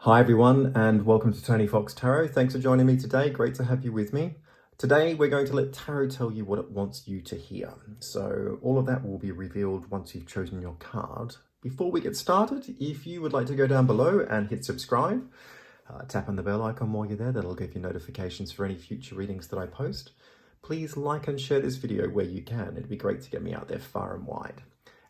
Hi everyone, and welcome to Tony Fox Tarot. Thanks for joining me today. Great to have you with me. Today we're going to let Tarot tell you what it wants you to hear. So all of that will be revealed once you've chosen your card. Before we get started, if you would like to go down below and hit subscribe, tap on the bell icon while you're there. That'll give you notifications for any future readings that I post. Please like and share this video where you can. It'd be great to get me out there far and wide.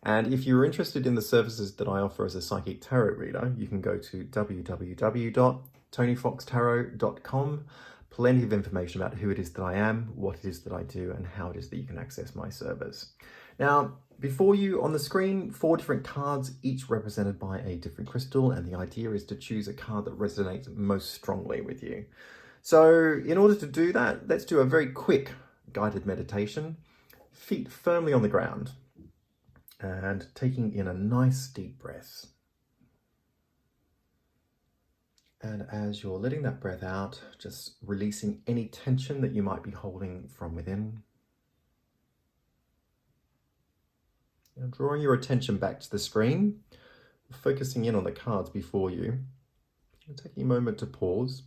And if you're interested in the services that I offer as a psychic tarot reader, you can go to www.tonyfoxtarot.com. Plenty of information about who it is that I am, what it is that I do, and how it is that you can access my service. Now, before you on the screen, 4 different cards, each represented by a different crystal, and the idea is to choose a card that resonates most strongly with you. So in order to do that, let's do a very quick guided meditation. Feet firmly on the ground. And taking in a nice deep breath. And as you're letting that breath out, just releasing any tension that you might be holding from within. And drawing your attention back to the screen, focusing in on the cards before you. And taking a moment to pause.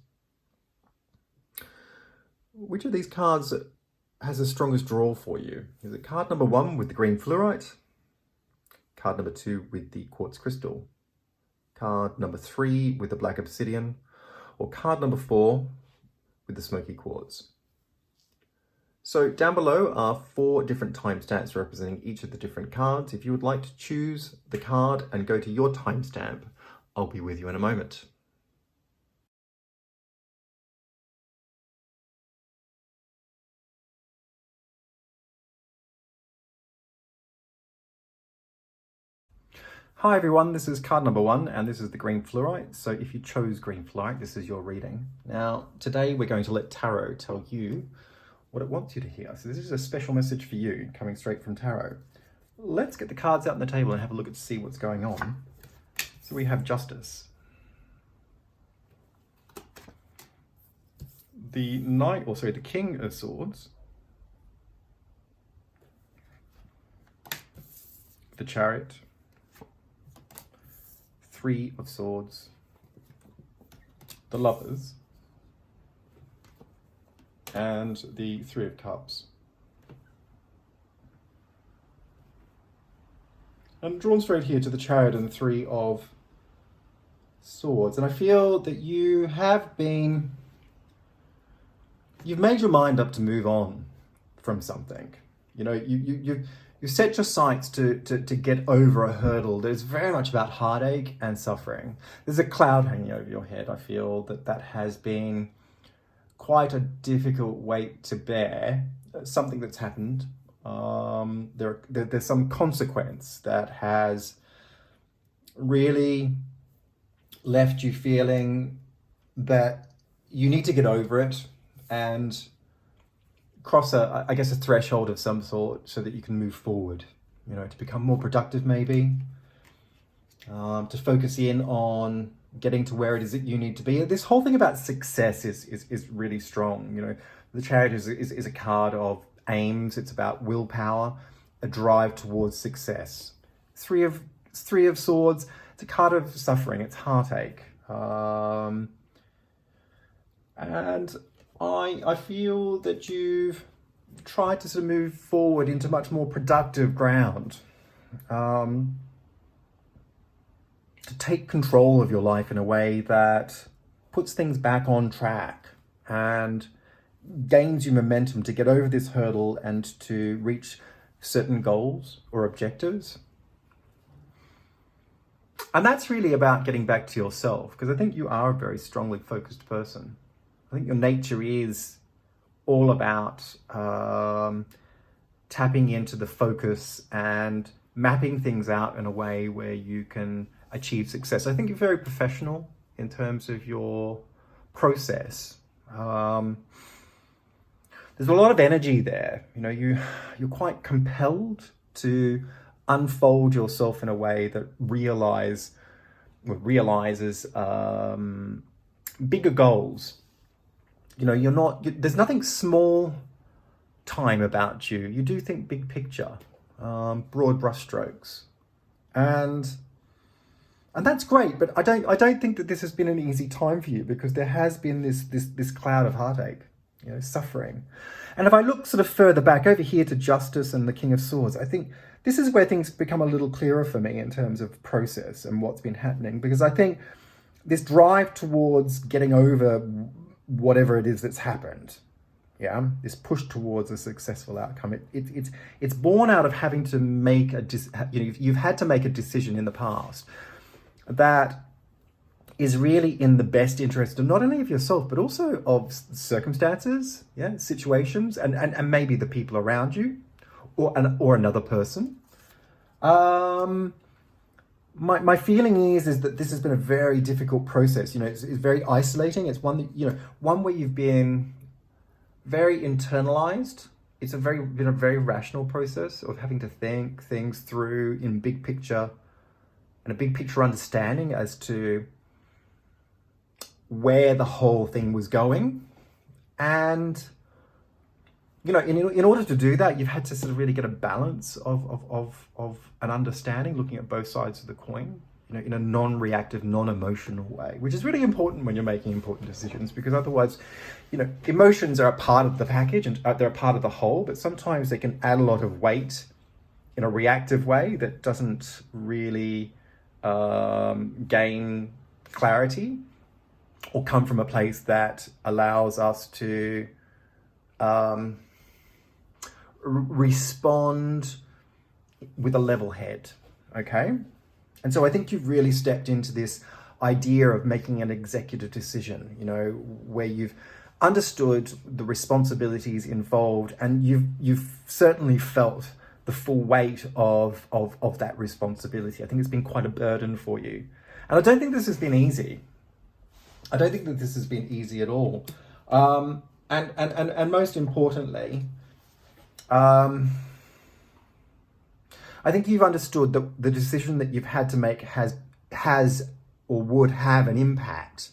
Which of these cards has the strongest draw for you? Is it card number 1 with the green fluorite? Card number 2 with the quartz crystal, card number 3 with the black obsidian, or card number 4 with the smoky quartz. So down below are 4 different timestamps representing each of the different cards. If you would like to choose the card and go to your timestamp, I'll be with you in a moment. Hi everyone, this is card number 1 and this is the green fluorite. So if you chose green fluorite, this is your reading. Now, today we're going to let Tarot tell you what it wants you to hear. So this is a special message for you coming straight from Tarot. Let's get the cards out on the table and have a look at see what's going on. So we have Justice. The the King of Swords. The Chariot. 3 of Swords, the Lovers, and the 3 of Cups. I'm drawn straight here to the Chariot and the 3 of Swords, and I feel that you've made your mind up to move on from something. You know, you set your sights to get over a hurdle that is very much about heartache and suffering. There's a cloud hanging over your head. I feel that has been quite a difficult weight to bear. Something that's happened. There's some consequence that has really left you feeling that you need to get over it and cross a threshold of some sort so that you can move forward, you know, to become more productive maybe, to focus in on getting to where it is that you need to be. This whole thing about success is really strong. You know, the Chariot is a card of aims. It's about willpower, a drive towards success. 3 of Swords, it's a card of suffering. It's heartache. And I feel that you've tried to sort of move forward into much more productive ground, to take control of your life in a way that puts things back on track and gains you momentum to get over this hurdle and to reach certain goals or objectives. And that's really about getting back to yourself, because I think you are a very strongly focused person. I think your nature is all about tapping into the focus and mapping things out in a way where you can achieve success. I think you're very professional in terms of your process. There's a lot of energy there. You know, you're quite compelled to unfold yourself in a way that realizes bigger goals. You know, there's nothing small time about you. You do think big picture, broad brushstrokes. And And that's great, but I don't think that this has been an easy time for you, because there has been this cloud of heartache, suffering. And if I look sort of further back over here to Justice and the King of Swords, I think this is where things become a little clearer for me in terms of process and what's been happening, because I think this drive towards getting over whatever it is that's happened, this push towards a successful outcome, it's born out of having to make you've had to make a decision in the past that is really in the best interest of not only of yourself, but also of circumstances, situations, and maybe the people around you, or another person. My feeling is that this has been a very difficult process. It's very isolating. It's one that, one where you've been very internalized. It's been a very rational process of having to think things through in big picture, and a big picture understanding as to where the whole thing was going. And in order to do that, you've had to sort of really get a balance of an understanding, looking at both sides of the coin, in a non-reactive, non-emotional way, which is really important when you're making important decisions, because otherwise, emotions are a part of the package and they're a part of the whole, but sometimes they can add a lot of weight in a reactive way that doesn't really gain clarity or come from a place that allows us to respond with a level head, okay? And so I think you've really stepped into this idea of making an executive decision, where you've understood the responsibilities involved, and you've certainly felt the full weight of that responsibility. I think it's been quite a burden for you. And I don't think this has been easy. I don't think that this has been easy at all. And most importantly, I think you've understood that the decision that you've had to make has or would have an impact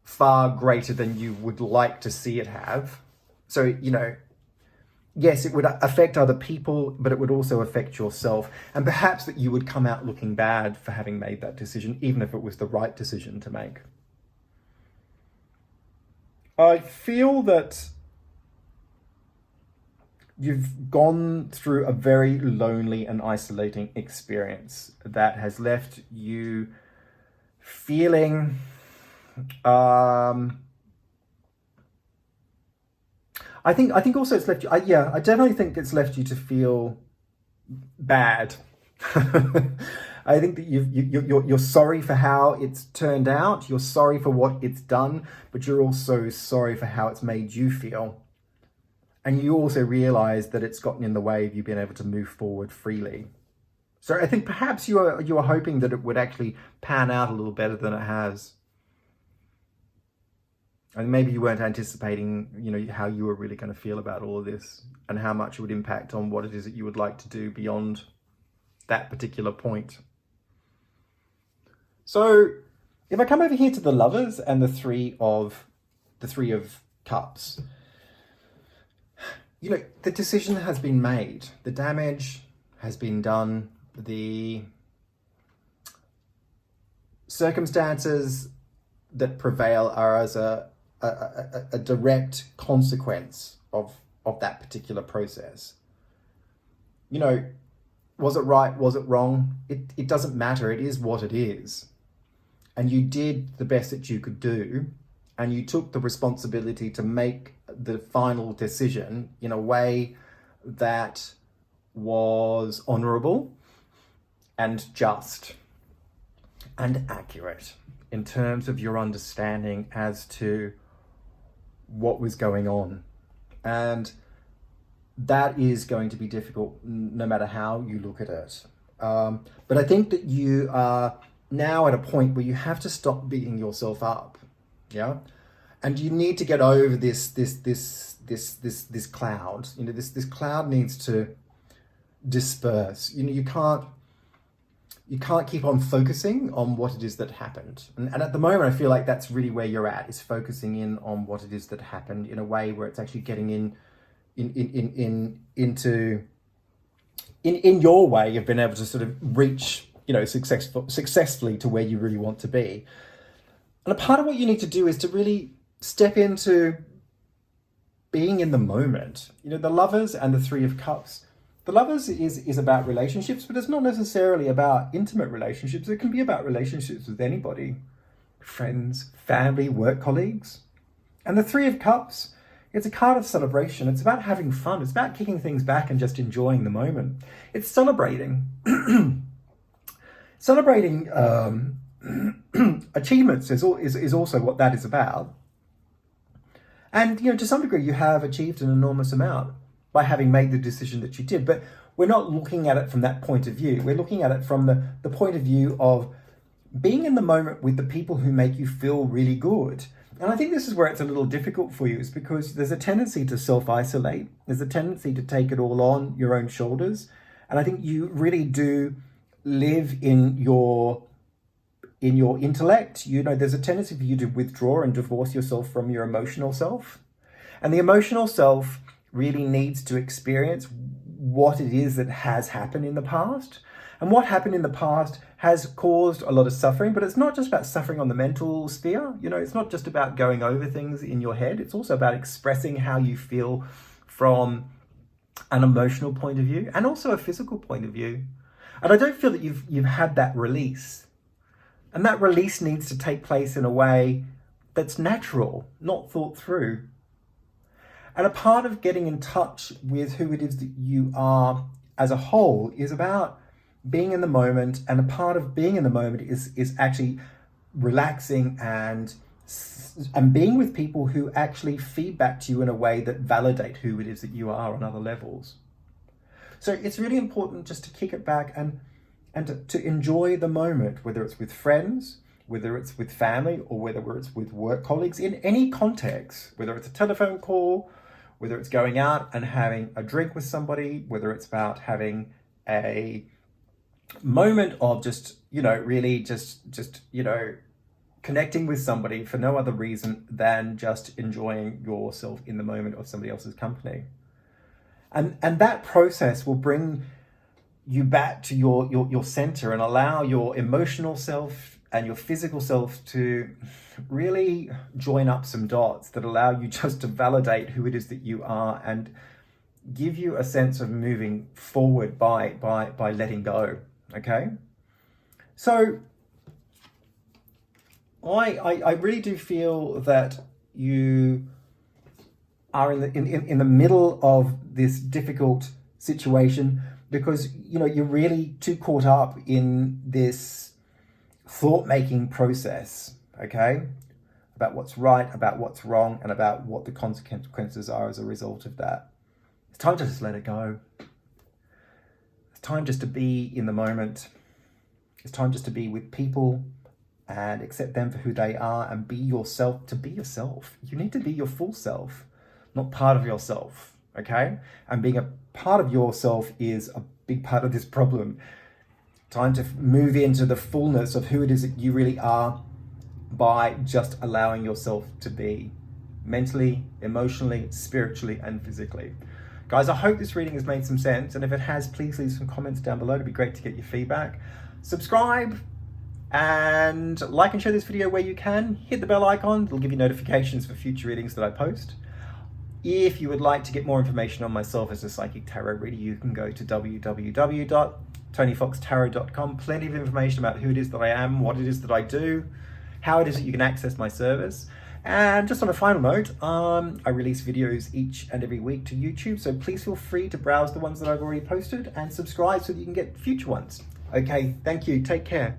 far greater than you would like to see it have. So, yes, it would affect other people, but it would also affect yourself. And perhaps that you would come out looking bad for having made that decision, even if it was the right decision to make. I feel that you've gone through a very lonely and isolating experience that has left you feeling I think also it's left you, I definitely think it's left you to feel bad. I think that you're sorry for how it's turned out. You're sorry for what it's done, but you're also sorry for how it's made you feel. And you also realize that it's gotten in the way of you being able to move forward freely. So I think perhaps you are hoping that it would actually pan out a little better than it has. And maybe you weren't anticipating, how you were really going to feel about all of this and how much it would impact on what it is that you would like to do beyond that particular point. So if I come over here to the Lovers and the Three of Cups, the decision has been made. The damage has been done. The circumstances that prevail are as a direct consequence of that particular process. Was it right? Was it wrong? It doesn't matter. It is what it is. And you did the best that you could do, and you took the responsibility to make the final decision in a way that was honorable and just and accurate in terms of your understanding as to what was going on. And that is going to be difficult no matter how you look at it. But I think that you are now at a point where you have to stop beating yourself up. Yeah. And you need to get over this cloud. This cloud needs to disperse. You can't keep on focusing on what it is that happened. And at the moment, I feel like that's really where you're at, is focusing in on what it is that happened in a way where it's actually getting into your way of being able to sort of reach successfully to where you really want to be. And a part of what you need to do is to really step into being in the moment. The Lovers and the Three of Cups. The Lovers is about relationships, but it's not necessarily about intimate relationships. It can be about relationships with anybody, friends, family, work colleagues. And the Three of Cups, it's a card of celebration. It's about having fun. It's about kicking things back and just enjoying the moment. It's celebrating. Celebrating achievements is also what that is about. And, to some degree, you have achieved an enormous amount by having made the decision that you did. But we're not looking at it from that point of view. We're looking at it from the point of view of being in the moment with the people who make you feel really good. And I think this is where it's a little difficult for you, is because there's a tendency to self-isolate. There's a tendency to take it all on your own shoulders. And I think you really do live in your intellect. There's a tendency for you to withdraw and divorce yourself from your emotional self. And the emotional self really needs to experience what it is that has happened in the past. And what happened in the past has caused a lot of suffering, but it's not just about suffering on the mental sphere. It's not just about going over things in your head. It's also about expressing how you feel from an emotional point of view and also a physical point of view. And I don't feel that you've had that release. And that release needs to take place in a way that's natural, not thought through. And a part of getting in touch with who it is that you are as a whole is about being in the moment. And a part of being in the moment is actually relaxing and being with people who actually feed back to you in a way that validate who it is that you are on other levels. So it's really important just to kick it back and to enjoy the moment, whether it's with friends, whether it's with family, or whether it's with work colleagues, in any context, whether it's a telephone call, whether it's going out and having a drink with somebody, whether it's about having a moment of just, really just connecting with somebody for no other reason than just enjoying yourself in the moment of somebody else's company. And that process will bring you back to your center and allow your emotional self and your physical self to really join up some dots that allow you just to validate who it is that you are and give you a sense of moving forward by letting go. Okay? So I really do feel that you are in the middle of this difficult situation, because you're really too caught up in this thought-making process, okay, about what's right, about what's wrong, and about what the consequences are as a result of that. It's time to just let it go. It's time just to be in the moment. It's time just to be with people and accept them for who they are and be yourself. To be yourself, you need to be your full self, not part of yourself, okay? And being a part of yourself is a big part of this problem. Time to move into the fullness of who it is that you really are by just allowing yourself to be mentally, emotionally, spiritually, and physically. Guys, I hope this reading has made some sense, and if it has, please leave some comments down below. It'd be great to get your feedback. Subscribe and like and share this video where you can. Hit the bell icon. It'll give you notifications for future readings that I post. If you would like to get more information on myself as a psychic tarot reader, you can go to www.tonyfoxtarot.com. Plenty of information about who it is that I am, what it is that I do, how it is that you can access my service. And just on a final note, I release videos each and every week to YouTube, so please feel free to browse the ones that I've already posted and subscribe so that you can get future ones. Okay, thank you. Take care.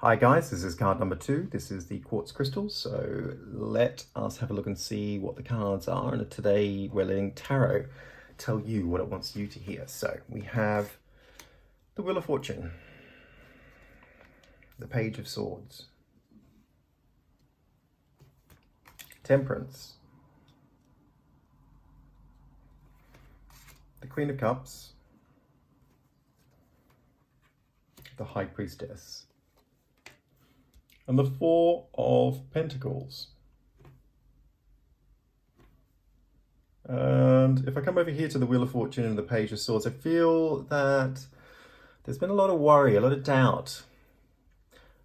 Hi guys, this is card number 2. This is the Quartz Crystal. So let us have a look and see what the cards are. And today we're letting Tarot tell you what it wants you to hear. So we have the Wheel of Fortune, the Page of Swords, Temperance, the Queen of Cups, the High Priestess, and the Four of Pentacles. And if I come over here to the Wheel of Fortune and the Page of Swords, I feel that there's been a lot of worry, a lot of doubt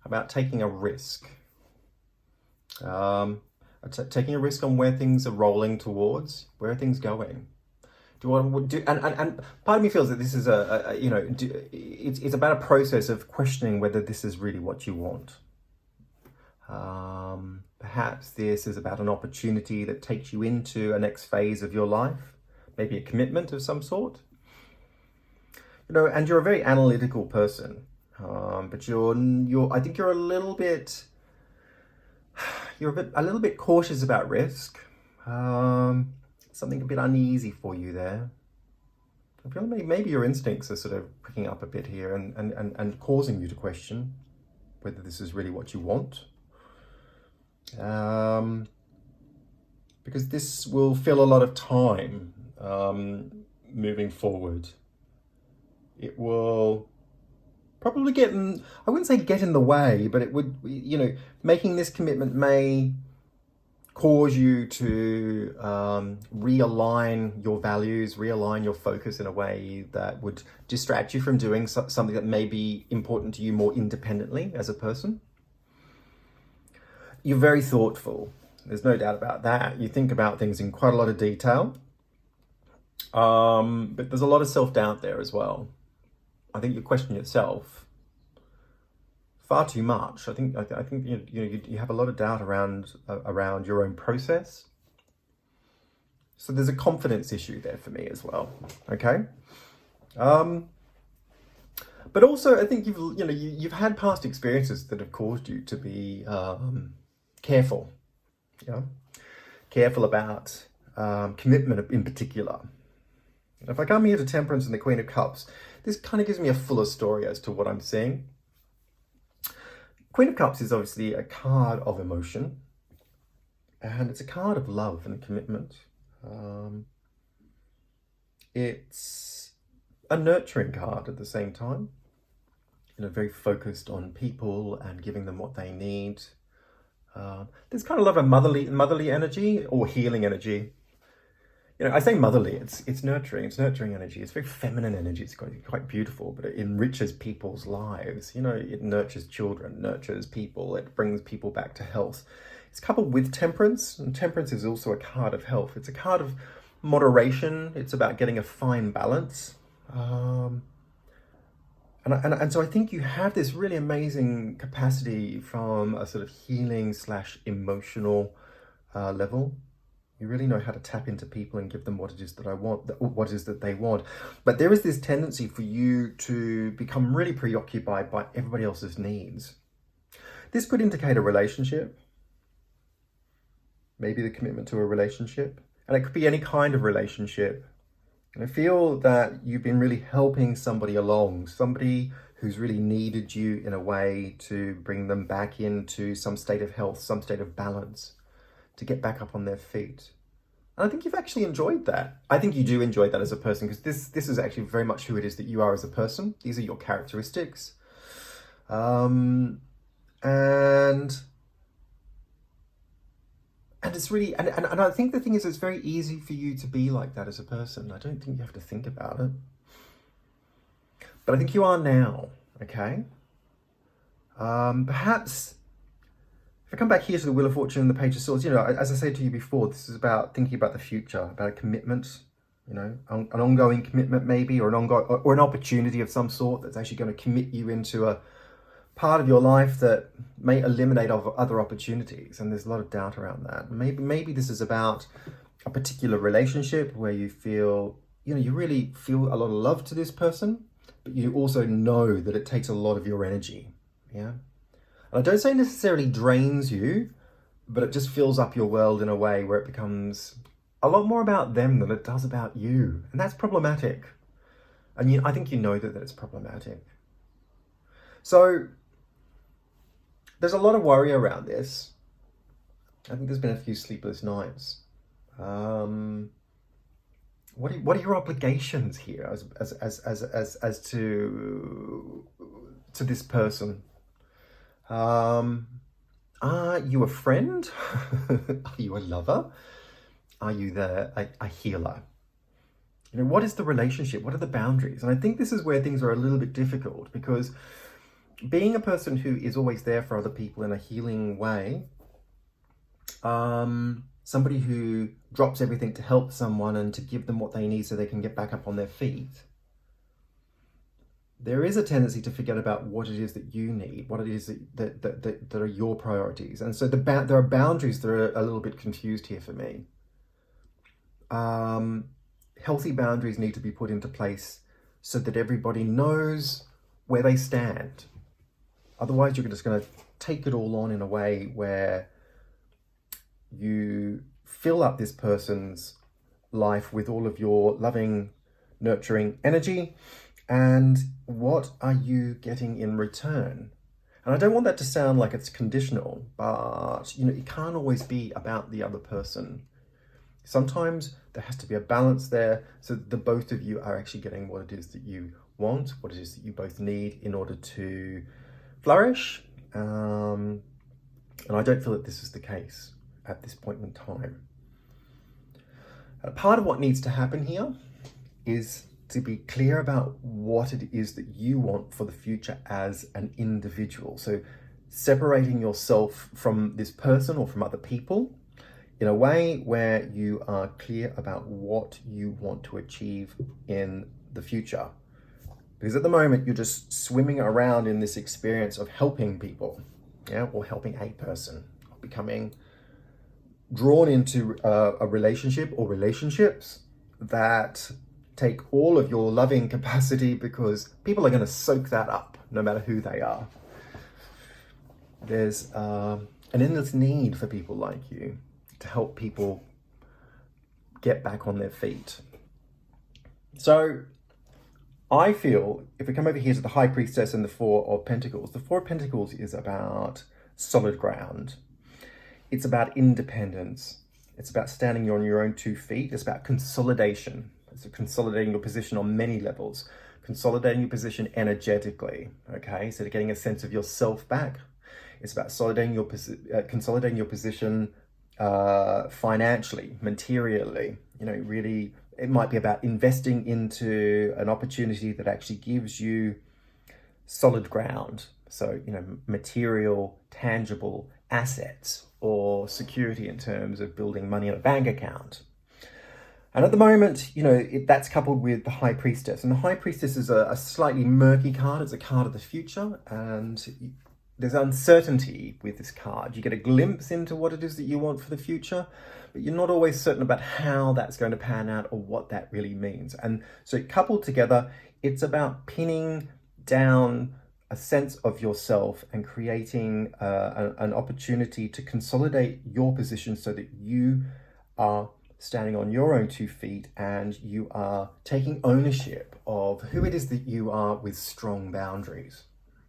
about taking a risk. Taking a risk on where things are rolling towards, where are things going? Do you want to do? And part of me feels that this is it's about a process of questioning whether this is really what you want. Perhaps this is about an opportunity that takes you into a next phase of your life, maybe a commitment of some sort. And you're a very analytical person, but I think you're a little bit cautious about risk. Something a bit uneasy for you there. I feel maybe your instincts are sort of picking up a bit here and causing you to question whether this is really what you want. Because this will fill a lot of time moving forward. It will probably I wouldn't say get in the way, but it would, making this commitment may cause you to realign your values, realign your focus in a way that would distract you from doing something that may be important to you more independently as a person. You're very thoughtful. There's no doubt about that. You think about things in quite a lot of detail. But there's a lot of self-doubt there as well. I think you question yourself far too much. I think you have a lot of doubt around your own process. So there's a confidence issue there for me as well. Okay. But also I think you've had past experiences that have caused you to be careful. Careful about commitment in particular. If I come here to Temperance and the Queen of Cups, this kind of gives me a fuller story as to what I'm seeing. Queen of Cups is obviously a card of emotion, and it's a card of love and commitment. It's a nurturing card at the same time, very focused on people and giving them what they need. There's kind of a lot of motherly energy or healing energy. I say motherly, it's nurturing energy. It's very feminine energy. It's quite beautiful, but it enriches people's lives. It nurtures children, nurtures people. It brings people back to health. It's coupled with Temperance, and Temperance is also a card of health. It's a card of moderation. It's about getting a fine balance. And so I think you have this really amazing capacity from a sort of healing / emotional level. You really know how to tap into people and give them what it is that what it is that they want. But there is this tendency for you to become really preoccupied by everybody else's needs. This could indicate a relationship, maybe the commitment to a relationship, and it could be any kind of relationship. And I feel that you've been really helping somebody along, somebody who's really needed you in a way to bring them back into some state of health, some state of balance, to get back up on their feet. And I think you've actually enjoyed that. I think you do enjoy that as a person, because this is actually very much who it is that you are as a person. These are your characteristics. And it's really, and I think the thing is, it's very easy for you to be like that as a person. I don't think you have to think about it. But I think you are now, okay? Perhaps, if I come back here to the Wheel of Fortune and the Page of Swords, as I said to you before, this is about thinking about the future, about a commitment, an ongoing commitment maybe, or an opportunity of some sort that's actually going to commit you into a part of your life that may eliminate other opportunities. And there's a lot of doubt around that. Maybe this is about a particular relationship where you feel, you really feel a lot of love to this person, but you also know that it takes a lot of your energy. Yeah. And I don't say necessarily drains you, but it just fills up your world in a way where it becomes a lot more about them than it does about you. And that's problematic. And I think you know that it's problematic. So there's a lot of worry around this. I think there's been a few sleepless nights. What are your obligations here as to this person? Are you a friend? Are you a lover? Are you a healer? You know, what is the relationship? What are the boundaries? And I think this is where things are a little bit difficult, because being a person who is always there for other people in a healing way, somebody who drops everything to help someone and to give them what they need so they can get back up on their feet, there is a tendency to forget about what it is that you need, what it is that are your priorities. And so there are boundaries that are a little bit confused here for me. Healthy boundaries need to be put into place so that everybody knows where they stand. Otherwise, you're just going to take it all on in a way where you fill up this person's life with all of your loving, nurturing energy. And what are you getting in return? And I don't want that to sound like it's conditional, but you know, it can't always be about the other person. Sometimes there has to be a balance there so that the both of you are actually getting what it is that you want, what it is that you both need in order to flourish. And I don't feel that this is the case at this point in time. Part of what needs to happen here is to be clear about what it is that you want for the future as an individual. So separating yourself from this person or from other people in a way where you are clear about what you want to achieve in the future. Because at the moment, you're just swimming around in this experience of helping people, yeah, or helping a person, or becoming drawn into a relationship or relationships that take all of your loving capacity, because people are going to soak that up no matter who they are. There's an endless need for people like you to help people get back on their feet. So I feel if we come over here to the High Priestess and the Four of Pentacles, the Four of Pentacles is about solid ground. It's about independence. It's about standing on your own 2 feet. It's about consolidation. It's consolidating your position on many levels. Consolidating your position energetically, okay? So getting a sense of yourself back. It's about consolidating your position financially, materially. You know, really, it might be about investing into an opportunity that actually gives you solid ground. So, you know, material, tangible assets or security in terms of building money in a bank account. And at the moment, you know, that's coupled with the High Priestess. And the High Priestess is a slightly murky card. It's a card of the future. And there's uncertainty with this card. You get a glimpse into what it is that you want for the future, but you're not always certain about how that's going to pan out or what that really means. And so coupled together, it's about pinning down a sense of yourself and creating an opportunity to consolidate your position so that you are standing on your own 2 feet and you are taking ownership of who it is that you are with strong boundaries,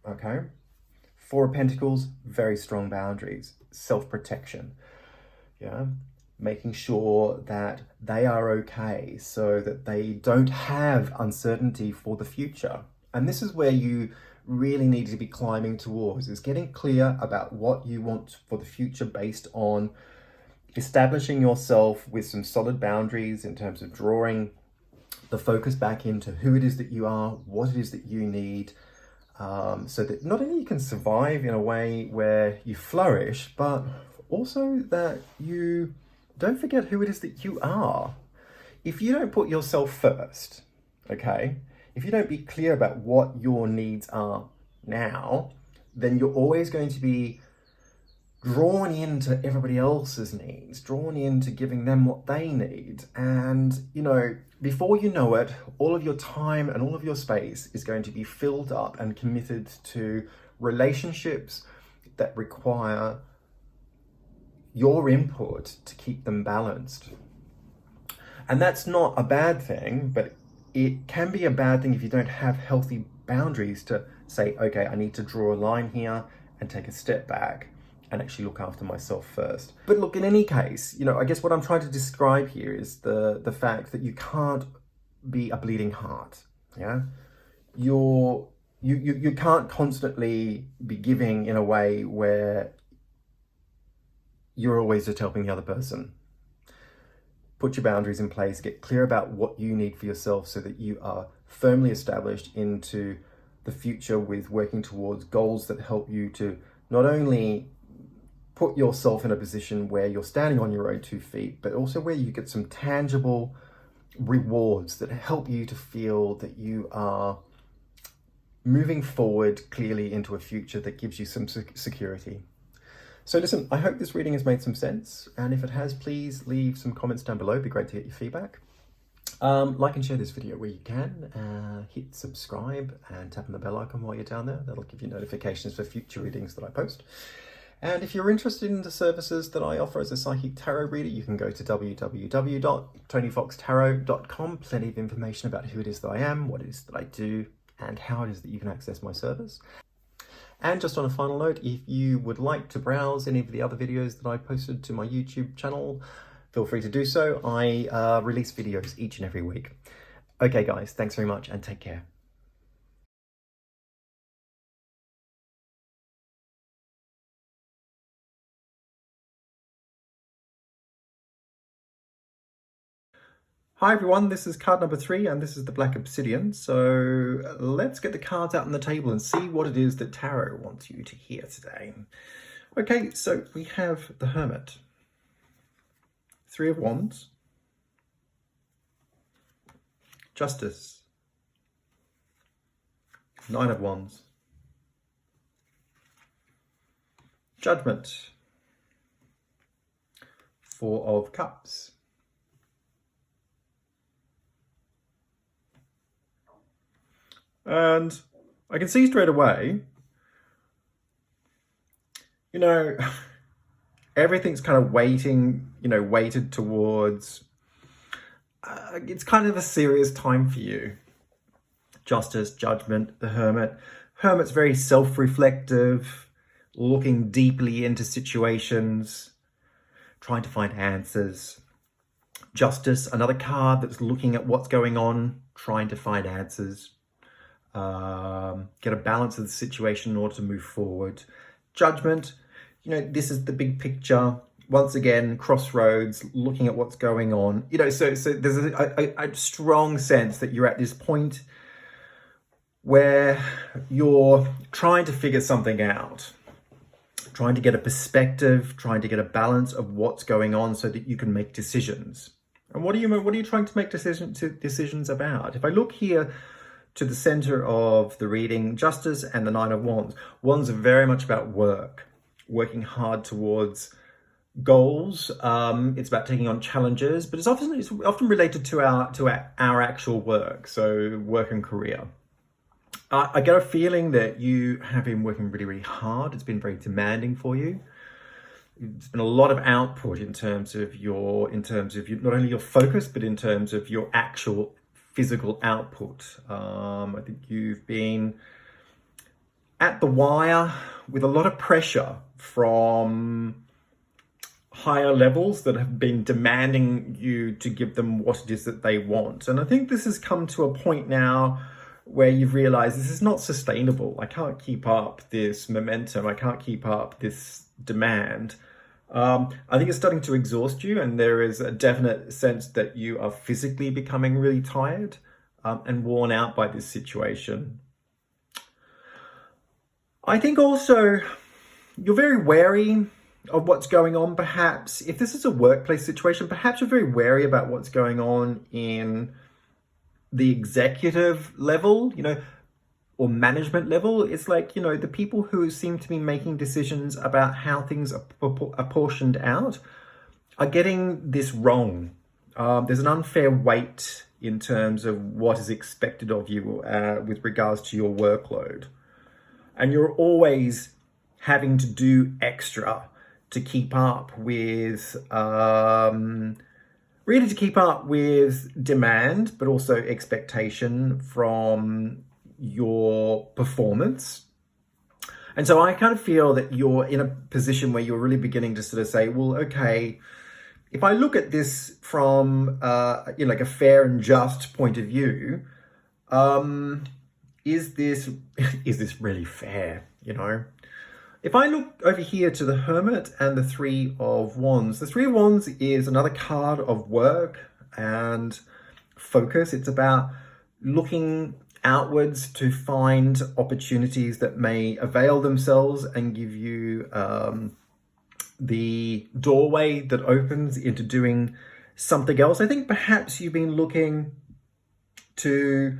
okay? Four of Pentacles, very strong boundaries, self-protection, yeah? Making sure that they are okay so that they don't have uncertainty for the future. And this is where you really need to be climbing towards, is getting clear about what you want for the future based on establishing yourself with some solid boundaries in terms of drawing the focus back into who it is that you are, what it is that you need, so that not only you can survive in a way where you flourish, but also that you don't forget who it is that you are. If you don't put yourself first, okay, if you don't be clear about what your needs are now, then you're always going to be drawn into everybody else's needs, drawn into giving them what they need. And, you know, before you know it, all of your time and all of your space is going to be filled up and committed to relationships that require your input to keep them balanced. And that's not a bad thing, but it can be a bad thing if you don't have healthy boundaries to say, okay, I need to draw a line here and take a step back and actually look after myself first. But look, in any case, you know, I guess what I'm trying to describe here is the fact that you can't be a bleeding heart, yeah? You can't constantly be giving in a way where you're always just helping the other person. Put your boundaries in place, get clear about what you need for yourself so that you are firmly established into the future with working towards goals that help you to not only put yourself in a position where you're standing on your own 2 feet, but also where you get some tangible rewards that help you to feel that you are moving forward clearly into a future that gives you some security. So listen, I hope this reading has made some sense, and if it has, please leave some comments down below. It'd be great to get your feedback. Like and share this video where you can. Hit subscribe and tap on the bell icon while you're down there. That'll give you notifications for future readings that I post. And if you're interested in the services that I offer as a psychic tarot reader, you can go to www.tonyfoxtarot.com. Plenty of information about who it is that I am, what it is that I do, and how it is that you can access my service. And just on a final note, if you would like to browse any of the other videos that I posted to my YouTube channel, feel free to do so. I release videos each and every week. Okay guys, thanks very much and take care. Hi everyone, this is card number 3 and this is the Black Obsidian. So let's get the cards out on the table and see what it is that Tarot wants you to hear today. Okay, so we have the Hermit, 3 of Wands, Justice, 9 of Wands, Judgment, 4 of Cups, and I can see straight away, you know, everything's kind of weighted towards, it's kind of a serious time for you. Justice, Judgment, the Hermit. Hermit's very self-reflective, looking deeply into situations, trying to find answers. Justice, another card that's looking at what's going on, trying to find answers. Get a balance of the situation in order to move forward. Judgment, you know, this is the big picture. Once again, crossroads, looking at what's going on. You know, so there's a strong sense that you're at this point where you're trying to figure something out, trying to get a perspective, trying to get a balance of what's going on so that you can make decisions. And what are you trying to make decisions about? If I look here to the center of the reading, Justice and the 9 of Wands. Wands are very much about work, working hard towards goals. It's about taking on challenges, but it's often related to our actual work, so work and career. I get a feeling that you have been working really, really hard. It's been very demanding for you. It's been a lot of output in terms of not only your focus, but in terms of your actual physical output. I think you've been at the wire with a lot of pressure from higher levels that have been demanding you to give them what it is that they want. And I think this has come to a point now where you've realized this is not sustainable. I can't keep up this momentum. I can't keep up this demand. I think it's starting to exhaust you, and there is a definite sense that you are physically becoming really tired and worn out by this situation. I think also you're very wary of what's going on. Perhaps if this is a workplace situation, perhaps you're very wary about what's going on in the executive level, you know, or management level. It's like, you know, the people who seem to be making decisions about how things are apportioned out are getting this wrong. There's an unfair weight in terms of what is expected of you with regards to your workload. And you're always having to do extra to keep up with, really to keep up with demand, but also expectation from your performance. And so I kind of feel that you're in a position where you're really beginning to sort of say, well, okay, if I look at this from you know, like a fair and just point of view, is this really fair? You know, If I look over here to the Hermit and the Three of Wands, the Three of Wands is another card of work and focus. It's about looking outwards to find opportunities that may avail themselves and give you the doorway that opens into doing something else. I think perhaps you've been looking to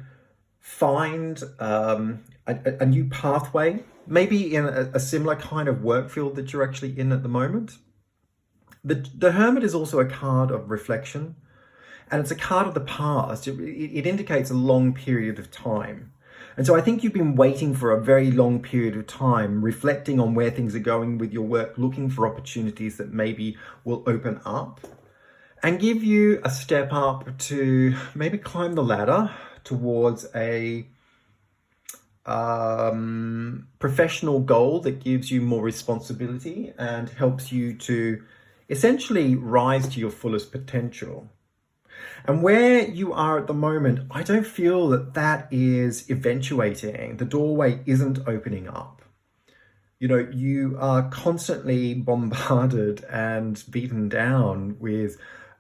find a new pathway, maybe in a similar kind of work field that you're actually in at the moment. The Hermit is also a card of reflection, and it's a card of the past. It indicates a long period of time. And so I think you've been waiting for a very long period of time, reflecting on where things are going with your work, looking for opportunities that maybe will open up and give you a step up to maybe climb the ladder towards a professional goal that gives you more responsibility and helps you to essentially rise to your fullest potential. And where you are at the moment, I don't feel that that is eventuating. The doorway isn't opening up. You know, you are constantly bombarded and beaten down with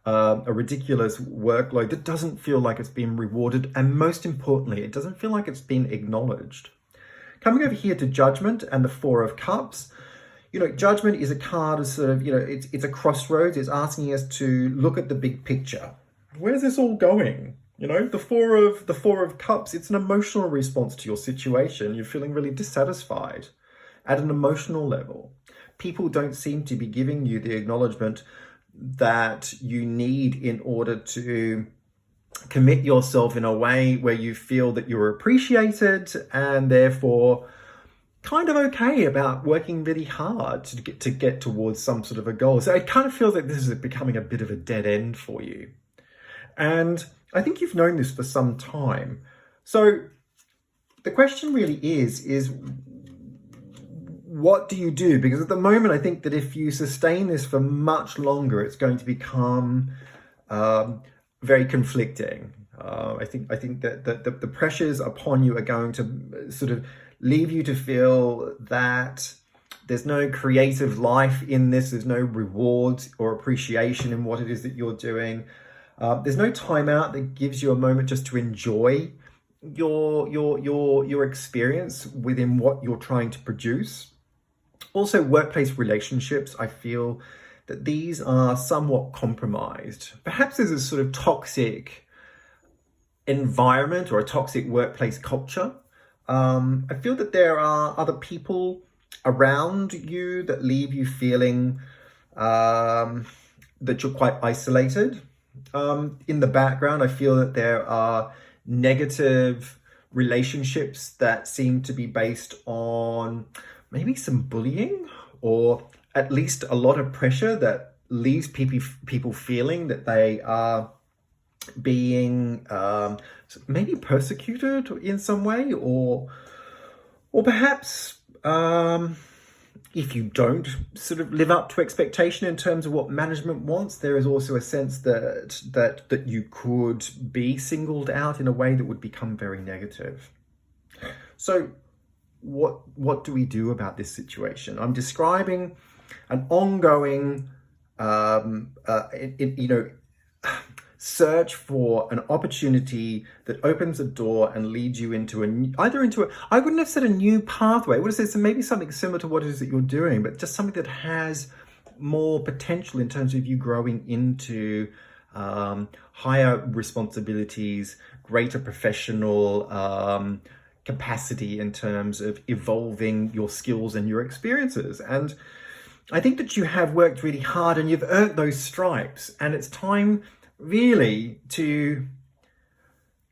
a ridiculous workload that doesn't feel like it's been rewarded. And most importantly, it doesn't feel like it's been acknowledged. Coming over here to Judgment and the Four of Cups, you know, Judgment is a card of sort of, you know, it's a crossroads. It's asking us to look at the big picture. Where's this all going? You know, the Four of Cups, it's an emotional response to your situation. You're feeling really dissatisfied at an emotional level. People don't seem to be giving you the acknowledgement that you need in order to commit yourself in a way where you feel that you're appreciated and therefore kind of okay about working really hard to get towards some sort of a goal. So it kind of feels like this is becoming a bit of a dead end for you. And I think you've known this for some time. So the question really is what do you do? Because at the moment, I think that if you sustain this for much longer, it's going to become very conflicting. I think that the pressures upon you are going to sort of leave you to feel that there's no creative life in this. There's no reward or appreciation in what it is that you're doing. There's no time out that gives you a moment just to enjoy your experience within what you're trying to produce. Also, workplace relationships, I feel that these are somewhat compromised. Perhaps there's a sort of toxic environment or a toxic workplace culture. I feel that there are other people around you that leave you feeling that you're quite isolated. In the background, I feel that there are negative relationships that seem to be based on maybe some bullying or at least a lot of pressure that leaves people feeling that they are being maybe persecuted in some way, or perhaps if you don't sort of live up to expectation in terms of what management wants, there is also a sense that you could be singled out in a way that would become very negative. So what do we do about this situation? I'm describing an ongoing search for an opportunity that opens a door and leads you into I wouldn't have said a new pathway. I would have said maybe something similar to what it is that you're doing, but just something that has more potential in terms of you growing into higher responsibilities, greater professional capacity in terms of evolving your skills and your experiences. And I think that you have worked really hard and you've earned those stripes, and it's time really to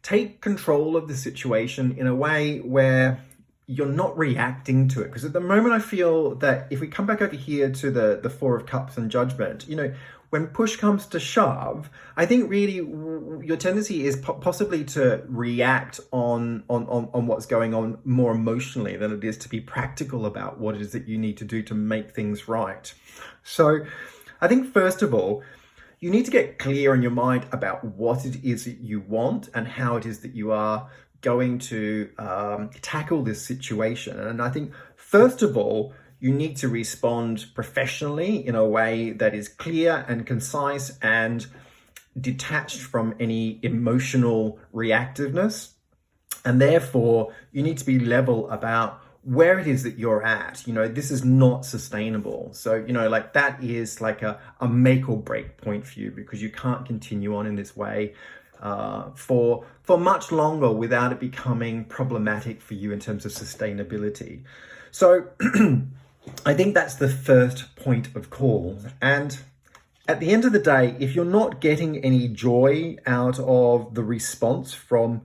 take control of the situation in a way where you're not reacting to it. Because at the moment, I feel that if we come back over here to the Four of Cups and Judgment, you know, when push comes to shove, I think really your tendency is possibly to react on what's going on more emotionally than it is to be practical about what it is that you need to do to make things right. So I think first of all, you need to get clear in your mind about what it is that you want and how it is that you are going to tackle this situation. And I think, first of all, you need to respond professionally in a way that is clear and concise and detached from any emotional reactiveness. And therefore, you need to be level about where it is that you're at. This is not sustainable. So, like that is like a make or break point for you, because you can't continue on in this way for much longer without it becoming problematic for you in terms of sustainability. So I think that's the first point of call. And at the end of the day, if you're not getting any joy out of the response from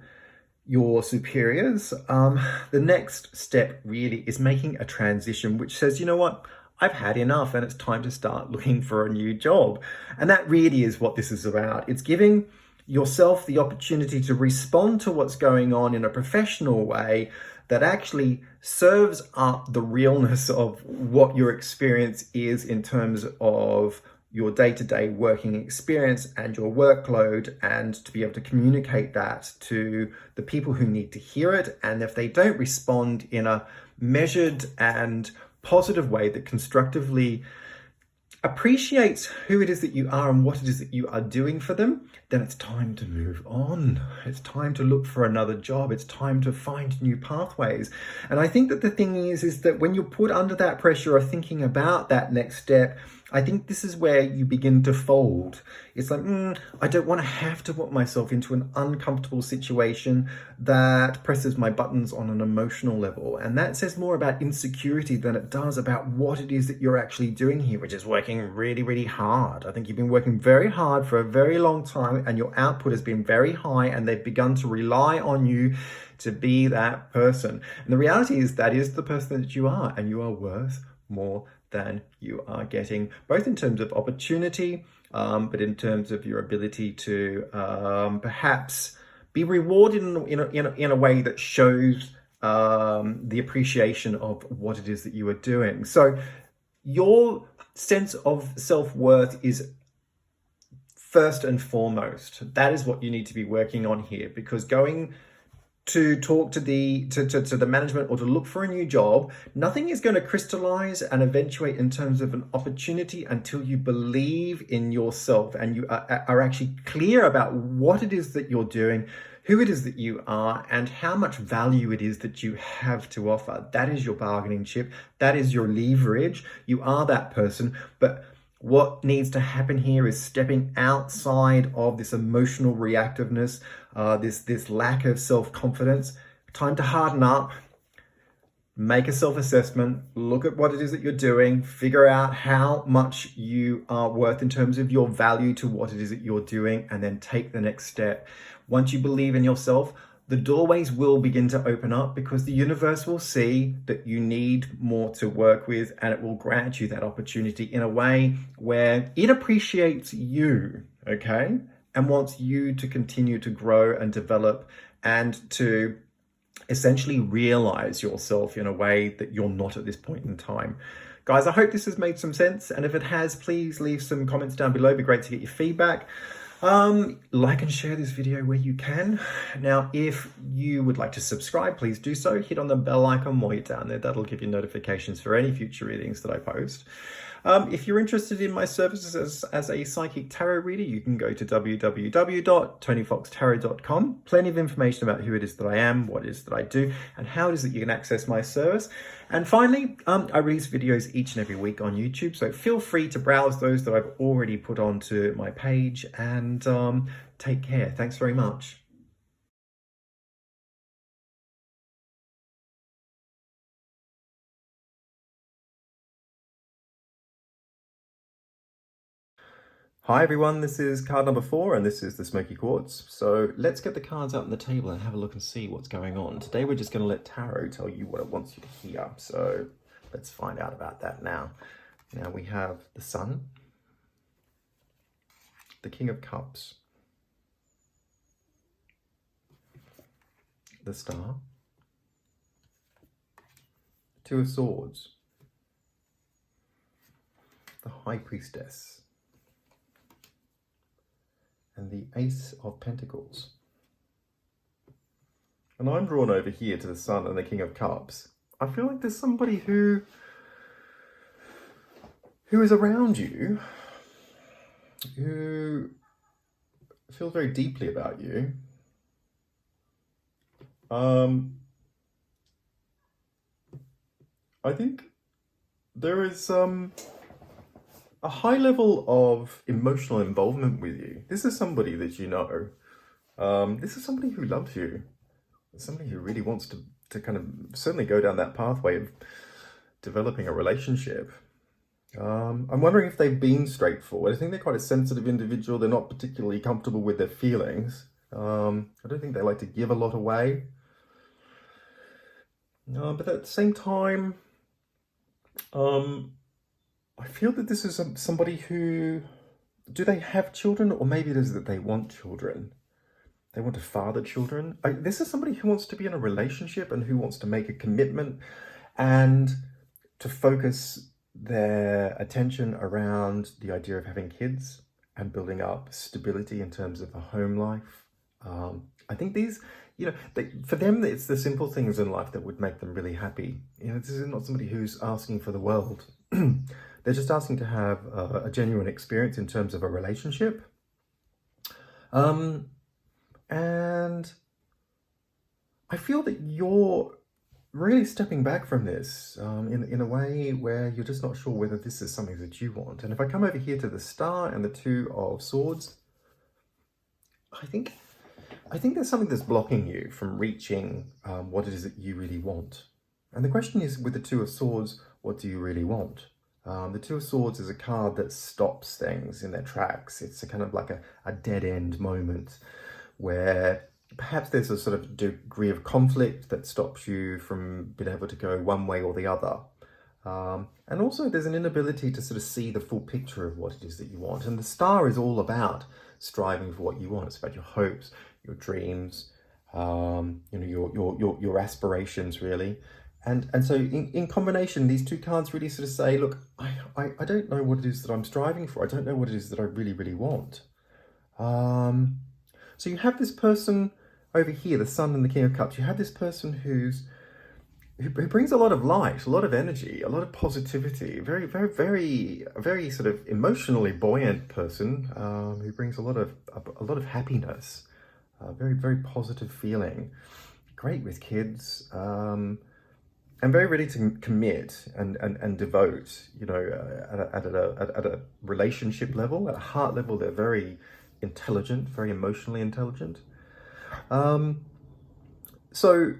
your superiors, the next step really is making a transition which says, you know what, I've had enough and it's time to start looking for a new job. And that really is what this is about. It's giving yourself the opportunity to respond to what's going on in a professional way that actually serves up the realness of what your experience is in terms of your day-to-day working experience and your workload, and to be able to communicate that to the people who need to hear it. And if they don't respond in a measured and positive way that constructively appreciates who it is that you are and what it is that you are doing for them, then it's time to move on. It's time to look for another job. It's time to find new pathways. And I think that the thing is that when you're put under that pressure of thinking about that next step, I think this is where you begin to fold. It's like, I don't want to have to put myself into an uncomfortable situation that presses my buttons on an emotional level. And that says more about insecurity than it does about what it is that you're actually doing here, which is working really, really hard. I think you've been working very hard for a very long time and your output has been very high, and they've begun to rely on you to be that person. And the reality is that is the person that you are, and you are worth more than you are getting, both in terms of opportunity, but in terms of your ability to perhaps be rewarded in a way that shows the appreciation of what it is that you are doing. So your sense of self-worth is first and foremost. That is what you need to be working on here, because going to talk to the management or to look for a new job, nothing is going to crystallize and eventuate in terms of an opportunity until you believe in yourself and you are actually clear about what it is that you're doing, who it is that you are, and how much value it is that you have to offer. That is your bargaining chip. That is your leverage. You are that person. But what needs to happen here is stepping outside of this emotional reactiveness, this lack of self-confidence. Time to harden up, make a self-assessment, look at what it is that you're doing, figure out how much you are worth in terms of your value to what it is that you're doing, and then take the next step. Once you believe in yourself, the doorways will begin to open up, because the universe will see that you need more to work with, and it will grant you that opportunity in a way where it appreciates you, okay? And wants you to continue to grow and develop and to essentially realize yourself in a way that you're not at this point in time. Guys, I hope this has made some sense. And if it has, please leave some comments down below. It'd be great to get your feedback. Like and share this video where you can. Now, if you would like to subscribe, please do so. Hit on the bell icon while you're down there. That'll give you notifications for any future readings that I post. If you're interested in my services as a psychic tarot reader, you can go to www.tonyfoxtarot.com. Plenty of information about who it is that I am, what it is that I do, and how it is that you can access my service. And finally, I release videos each and every week on YouTube, so feel free to browse those that I've already put onto my page, and take care. Thanks very much. Hi everyone, this is card number 4 and this is the Smokey Quartz. So let's get the cards out on the table and have a look and see what's going on. Today we're just going to let tarot tell you what it wants you to hear. So let's find out about that now. Now we have the Sun, the King of Cups, the Star, Two of Swords, the High Priestess, and the Ace of Pentacles. And I'm drawn over here to the Sun and the King of Cups. I feel like there's somebody who who is around you, who feel very deeply about you. I think there is a high level of emotional involvement with you. This is somebody that you know. This is somebody who loves you. Somebody who really wants to kind of certainly go down that pathway of developing a relationship. I'm wondering if they've been straightforward. I think they're quite a sensitive individual. They're not particularly comfortable with their feelings. I don't think they like to give a lot away. But at the same time, I feel that this is somebody who, do they have children? Or maybe it is that they want children. They want to father children. This is somebody who wants to be in a relationship and who wants to make a commitment and to focus their attention around the idea of having kids and building up stability in terms of a home life. I think these, for them, it's the simple things in life that would make them really happy. This is not somebody who's asking for the world. They're just asking to have a genuine experience in terms of a relationship. And I feel that you're really stepping back from this in a way where you're just not sure whether this is something that you want. And if I come over here to the Star and the Two of Swords, I think there's something that's blocking you from reaching what it is that you really want. And the question is, with the Two of Swords, what do you really want? The Two of Swords is a card that stops things in their tracks. It's a kind of like a dead-end moment where perhaps there's a sort of degree of conflict that stops you from being able to go one way or the other. And also there's an inability to sort of see the full picture of what it is that you want. And the Star is all about striving for what you want. It's about your hopes, your dreams, your aspirations, really. And so in combination, these two cards really sort of say, look, I don't know what it is that I'm striving for. I don't know what it is that I really, really want. So you have this person over here, the Sun and the King of Cups. You have this person who brings a lot of light, a lot of energy, a lot of positivity, very, very, very, very sort of emotionally buoyant person who brings a lot of happiness, very, very positive feeling, great with kids, and very ready to commit and devote. At a relationship level, at a heart level, they're very intelligent, very emotionally intelligent. So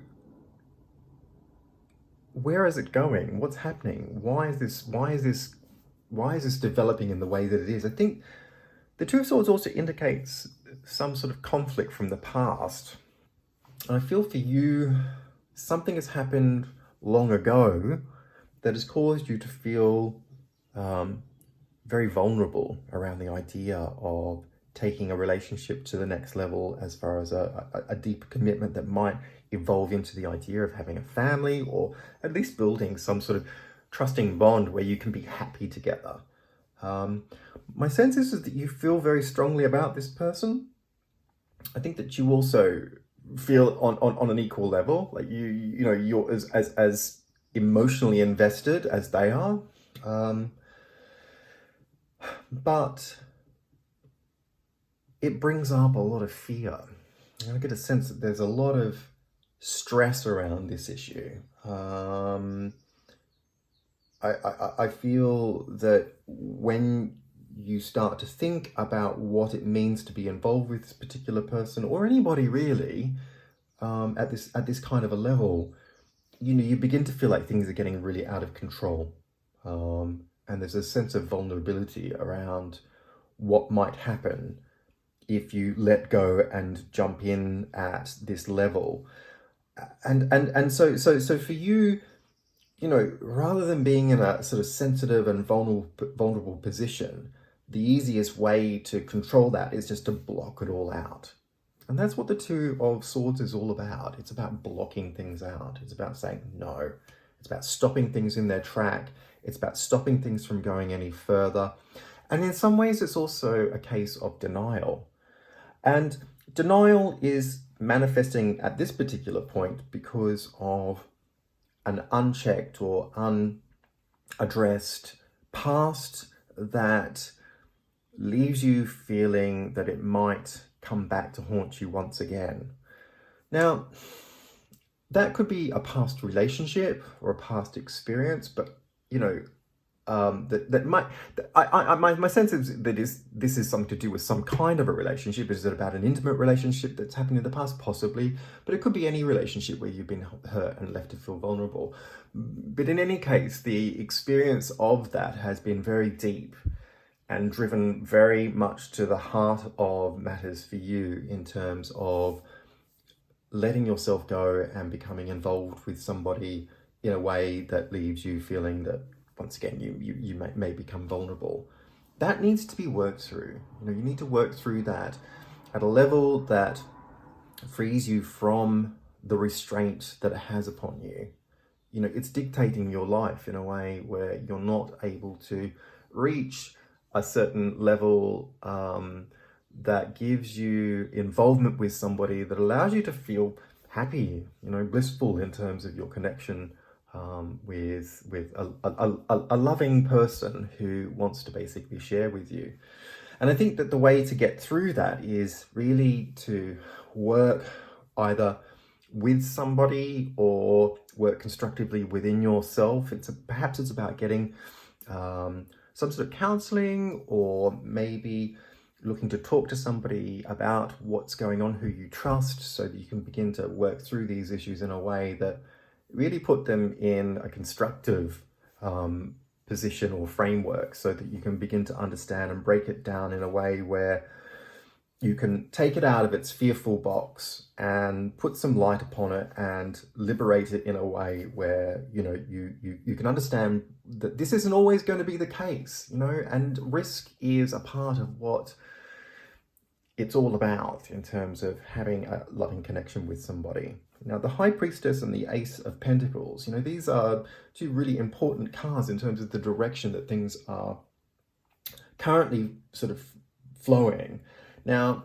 where is it going? What's happening? Why is this developing in the way that it is? I think the Two of Swords also indicates some sort of conflict from the past. And I feel for you, something has happened long ago that has caused you to feel very vulnerable around the idea of taking a relationship to the next level, as far as a deep commitment that might evolve into the idea of having a family, or at least building some sort of trusting bond where you can be happy together. My sense is that you feel very strongly about this person. I think that you also feel on an equal level, like you're as emotionally invested as they are. But it brings up a lot of fear. I get a sense that there's a lot of stress around this issue. I feel that when you start to think about what it means to be involved with this particular person, or anybody really, at this kind of a level, you begin to feel like things are getting really out of control. And there's a sense of vulnerability around what might happen if you let go and jump in at this level. And so for you, rather than being in a sort of sensitive and vulnerable position, the easiest way to control that is just to block it all out. And that's what the Two of Swords is all about. It's about blocking things out. It's about saying no. It's about stopping things in their track. It's about stopping things from going any further. And in some ways, it's also a case of denial. And denial is manifesting at this particular point because of an unchecked or unaddressed past that leaves you feeling that it might come back to haunt you once again. Now, that could be a past relationship or a past experience, but my sense is that this is something to do with some kind of a relationship. Is it about an intimate relationship that's happened in the past? Possibly, but it could be any relationship where you've been hurt and left to feel vulnerable. But in any case, the experience of that has been very deep and driven very much to the heart of matters for you in terms of letting yourself go and becoming involved with somebody in a way that leaves you feeling that once again you may become vulnerable. That needs to be worked through. You need to work through that at a level that frees you from the restraint that it has upon you. It's dictating your life in a way where you're not able to reach a certain level that gives you involvement with somebody that allows you to feel happy, blissful in terms of your connection with a loving person who wants to basically share with you. And I think that the way to get through that is really to work either with somebody or work constructively within yourself. Perhaps it's about getting some sort of counseling, or maybe looking to talk to somebody about what's going on who you trust, so that you can begin to work through these issues in a way that really put them in a constructive position or framework, so that you can begin to understand and break it down in a way where you can take it out of its fearful box and put some light upon it and liberate it in a way where you can understand that this isn't always going to be the case, and risk is a part of what it's all about in terms of having a loving connection with somebody. Now, the High Priestess and the Ace of Pentacles, these are two really important cards in terms of the direction that things are currently sort of flowing. Now,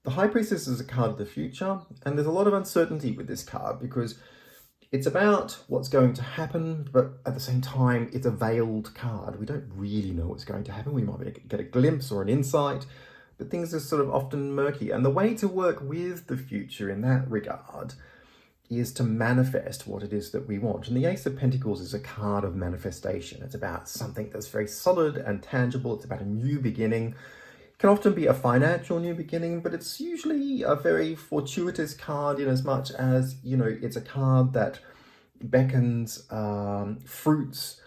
the High Priestess is a card of the future, and there's a lot of uncertainty with this card because it's about what's going to happen, but at the same time, it's a veiled card. We don't really know what's going to happen. We might get a glimpse or an insight, but things are sort of often murky. And the way to work with the future in that regard is to manifest what it is that we want. And the Ace of Pentacles is a card of manifestation. It's about something that's very solid and tangible. It's about a new beginning. It can often be a financial new beginning, but it's usually a very fortuitous card in as much as, it's a card that beckons fruits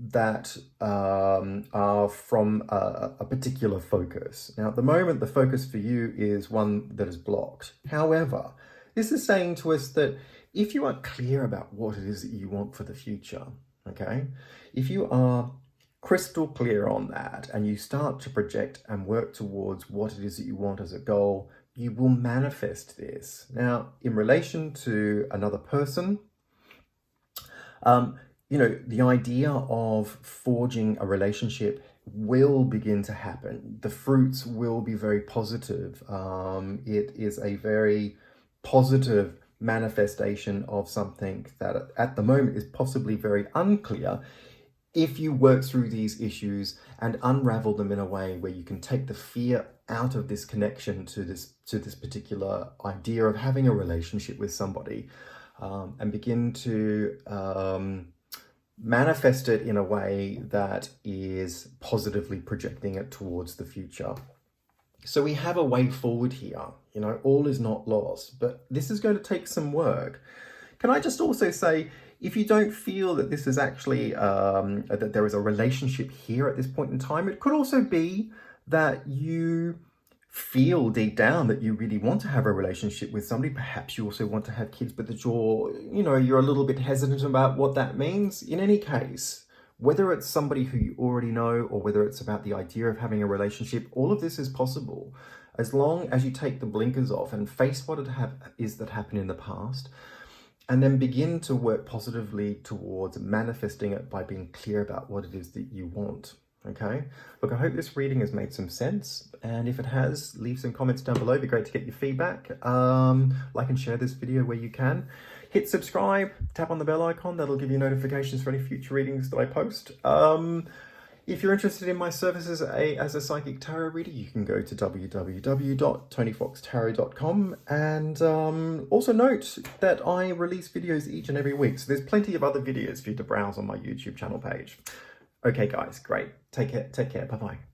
that are from a particular focus. Now, at the moment, the focus for you is one that is blocked. However, this is saying to us that if you are clear about what it is that you want for the future, okay, if you are crystal clear on that and you start to project and work towards what it is that you want as a goal, you will manifest this. Now, in relation to another person, the idea of forging a relationship will begin to happen. The fruits will be very positive. It is a very positive manifestation of something that at the moment is possibly very unclear. If you work through these issues and unravel them in a way where you can take the fear out of this connection to this particular idea of having a relationship with somebody, and begin to manifest it in a way that is positively projecting it towards the future. So we have a way forward here. All is not lost, but this is going to take some work. Can I just also say, if you don't feel that this is actually, that there is a relationship here at this point in time, it could also be that you feel deep down that you really want to have a relationship with somebody. Perhaps you also want to have kids, but that you're a little bit hesitant about what that means. In any case, whether it's somebody who you already know or whether it's about the idea of having a relationship, all of this is possible as long as you take the blinkers off and face what it is that happened in the past, and then begin to work positively towards manifesting it by being clear about what it is that you want. Okay, look, I hope this reading has made some sense, and if it has, leave some comments down below. It'd be great to get your feedback. Like and share this video where you can. Hit subscribe, tap on the bell icon, that'll give you notifications for any future readings that I post. If you're interested in my services as a psychic tarot reader, you can go to www.tonyfoxtarot.com, and also note that I release videos each and every week, so there's plenty of other videos for you to browse on my YouTube channel page. Okay guys, great. Take care. Bye-bye.